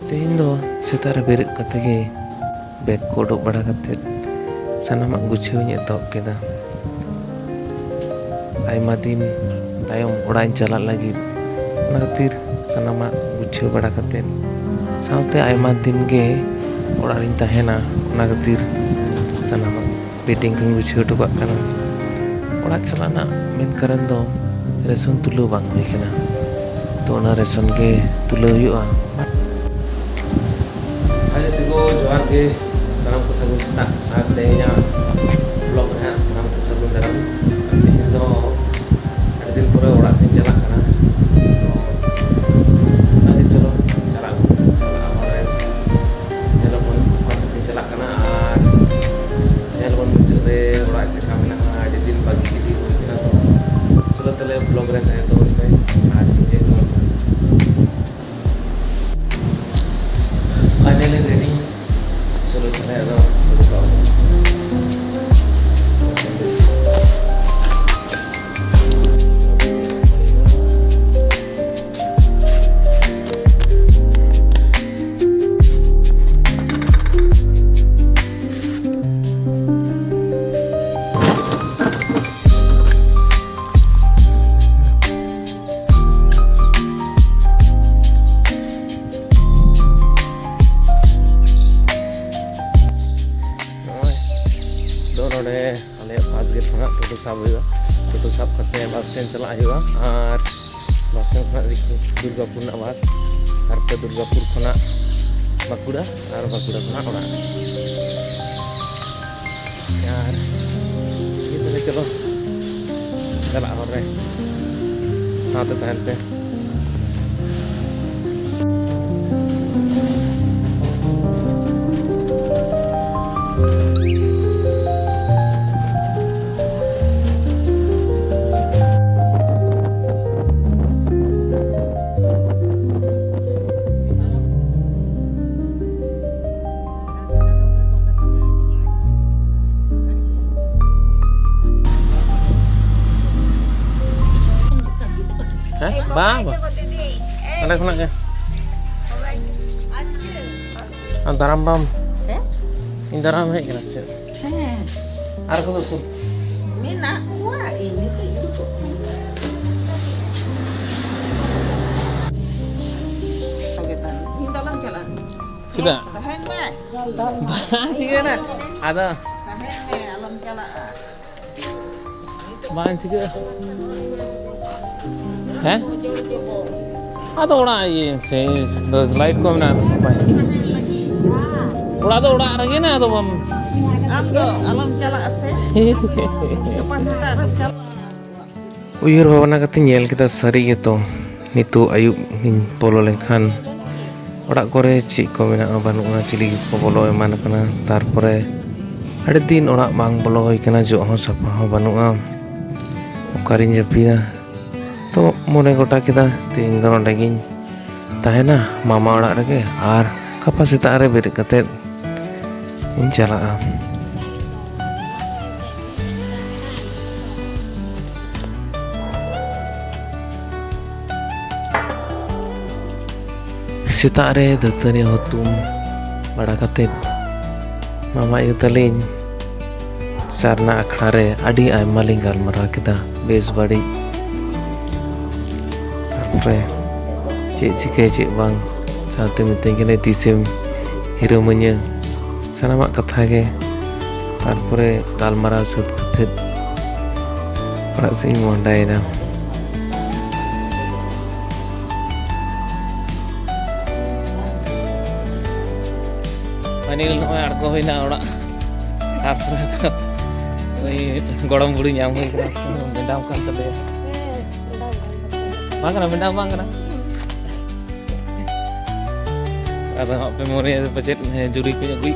तेहन दो सेता रे बेरेद कते गे बैग को उडुक बड़ा कते सानामाक गुछावनी एतहब केदा। आयमा दिन तायम ओड़ा चलाग लगी ओना खातिर सानामाक गुछाव बड़ा कते सावते आयमा दिन गे ओड़ा रिन तहेना ओना खातिर सानामाक बेडिंग को गुछाव हटो काग काना। ओड़ा चलाना मेन कारण दो रेशन तुलाव बांग हुई काना तो ओना ration gay तुलाव हुयुआ। Ayo tigo johan ke salam ko sagun sita at dehnya blog na salam ko sagun dalam ini do ada din pura orak sin jalak kana ayo chalo jalak awal jalo pun pas sin jalak kana at jalo pun muncul de orak cekam na ada din bagi diri ko kana to chalo tele blog re saya to at je to finally ready solo tele do टोटो साब हुआ टोटो साब करते bus stand चला हुआ और bus stand खुना दुर्गापुर ना बस तारपर दुर्गापुर खुना बाकुड़ा और बाकुड़ा खुना ओड़ा यार ये तो चलो चला हर रे साथ तहन पे bang ada kena ke antaram bam indaram hai kelas ce ar ko tu mina wah ini tuh itu kagetan hindalam jalan sudah tahan me bang juga na ada tahan me alam jalan bang juga है हाँ तो उड़ा ये से light को ना तो सब उड़ा तो उड़ा रही ना तो हम alam jalan ase pas kita jalan uyur bhavana kate nyel kita sari gitu nitu ayub nin polo lengkhan orak kore cik ko mena banuga cili ko bolo eman kana tarpore ade din orak bang bolo hoi kana jo ho sapa ho banuga okarin japira तो मोने गोटा किदा तीन दिन नोंडेगिन ताहेना मामा ओड़ा रगे are गपा सेता रे बेरेद कते इन चलागा सेता रे दतनी हुतुम बड़ा कते मामा यू तलिन सारना अखड़ा रे अडी आयमा लिंग गालमाराव केदा बेस बड़ी cik cikai cik bang saat meeting kene tisim hero menya sanamak katha ge tarpore galmarao sud kathet orak sing mondai na panil noy arko hoina orak tarpore oi godom budi nyam hoi kana bendam kan tale bang kana bendam bang kana ada apa memori budget juri punya gue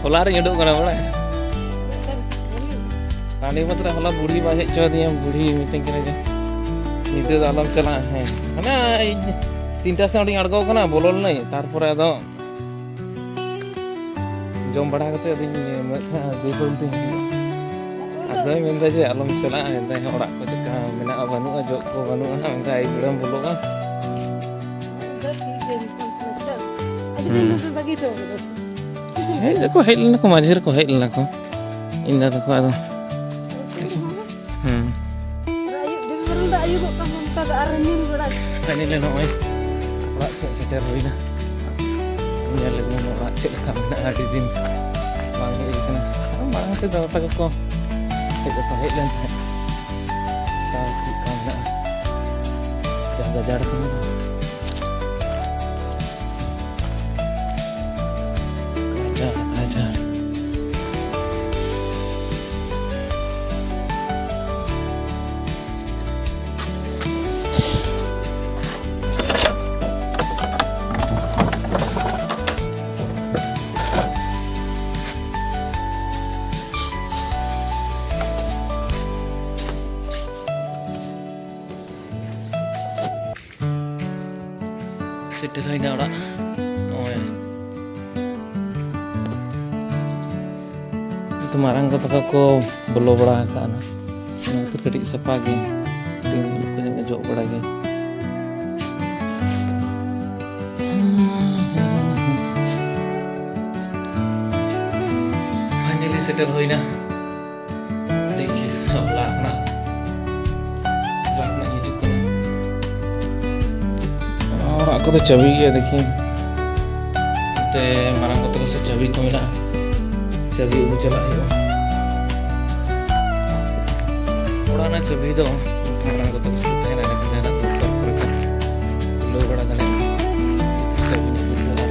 hola re nyodok kana bola kali matra hola budi ba hej cho diya budi meeting kene je nite alam chala hai hana tinta saudi adgo kana bolol nai tarpore ado jom bada kate adin me je bolti ado ᱟᱫᱚᱭ ᱢᱮᱱᱫᱟ ᱡᱮ ᱟᱞᱚᱢ ᱪᱟᱞᱟᱜᱼᱟ, ᱢᱮᱱᱫᱟᱭ ᱚᱲᱟᱜ ᱠᱚ ᱪᱮᱫᱠᱟ ᱢᱮᱱᱟᱜᱼᱟ ᱵᱟᱹᱱᱩᱜᱼᱟ, ᱡᱚᱜ ᱠᱚ ᱵᱟᱹᱱᱩᱜᱼᱟ, ᱢᱮᱱᱫᱟᱭ ᱟᱹᱭᱩᱵ ᱵᱮᱲᱟᱢ ᱵᱚᱞᱚᱜᱼᱟ᱾ ᱦᱮᱡ ᱫᱚᱠᱚ ᱦᱮᱡ ᱞᱮᱱᱟ ᱠᱚ, ᱢᱟঝᱷᱮ ᱨᱮᱠᱚ ᱦᱮᱡ ᱞᱮᱱᱟ ᱠᱚ ᱤᱧ ᱫᱟᱫᱟ ᱛᱟᱠᱚ, ᱟᱫᱚ ᱛᱟᱦᱞᱮ ᱱᱚᱜᱼᱚᱭ ᱚᱲᱟᱜ ᱥᱮᱫ ᱥᱮᱴᱮᱨ ᱦᱩᱭᱱᱟ, ᱧᱮᱞ ᱟᱹᱜᱩ ᱚᱲᱟᱜ ᱪᱮᱫ ᱞᱮᱠᱟ ᱢᱮᱱᱟᱜᱼᱟ, ᱟᱹᱰᱤ ᱫᱤᱱ ᱵᱟᱝ ᱦᱮᱡ ᱠᱟᱱᱟ᱾ ᱢᱟᱲᱟᱝ ᱛᱮ ᱫᱟᱫᱟ ᱛᱟᱠᱚ ᱠᱚ ᱦᱮᱡ ᱞᱮᱱ ᱛᱟᱦᱮᱸᱫ, ᱛᱟᱣ ᱪᱮᱫ ᱞᱮᱠᱟ ᱢᱮᱱᱟᱜᱼᱟ ᱡᱟ ᱜᱟᱡᱟᱲ ᱠᱟᱱᱟ᱾ Gajar. Setel hina ora. Itu marang ko taka ko bolo bada akana. Itu kadi sapa ge. Ting ko yang jog bada ge. Finally settle hoina. Dekhi lakna hijuk kana. और आपको तो चाबी है, देखिए ते मारा को तो से चाबी को मिला, चाबी वो चला है थोड़ा ना चाबी दो मारा को तो से तेरा ना बिना ना तो लो बड़ा दले चाबी नहीं चला।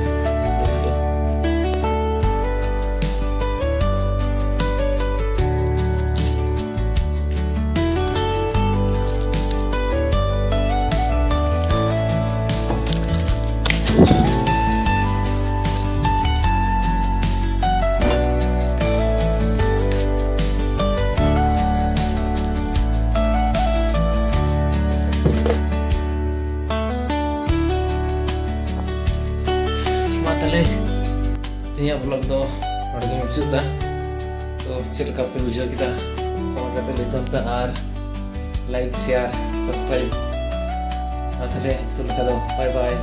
Ini vlog do node ge muchut da, to chel ka pe bujha kita comment kate liton ta ar like share subscribe athale tul ka do bye bye,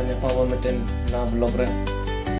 anya pa meten na vlog re।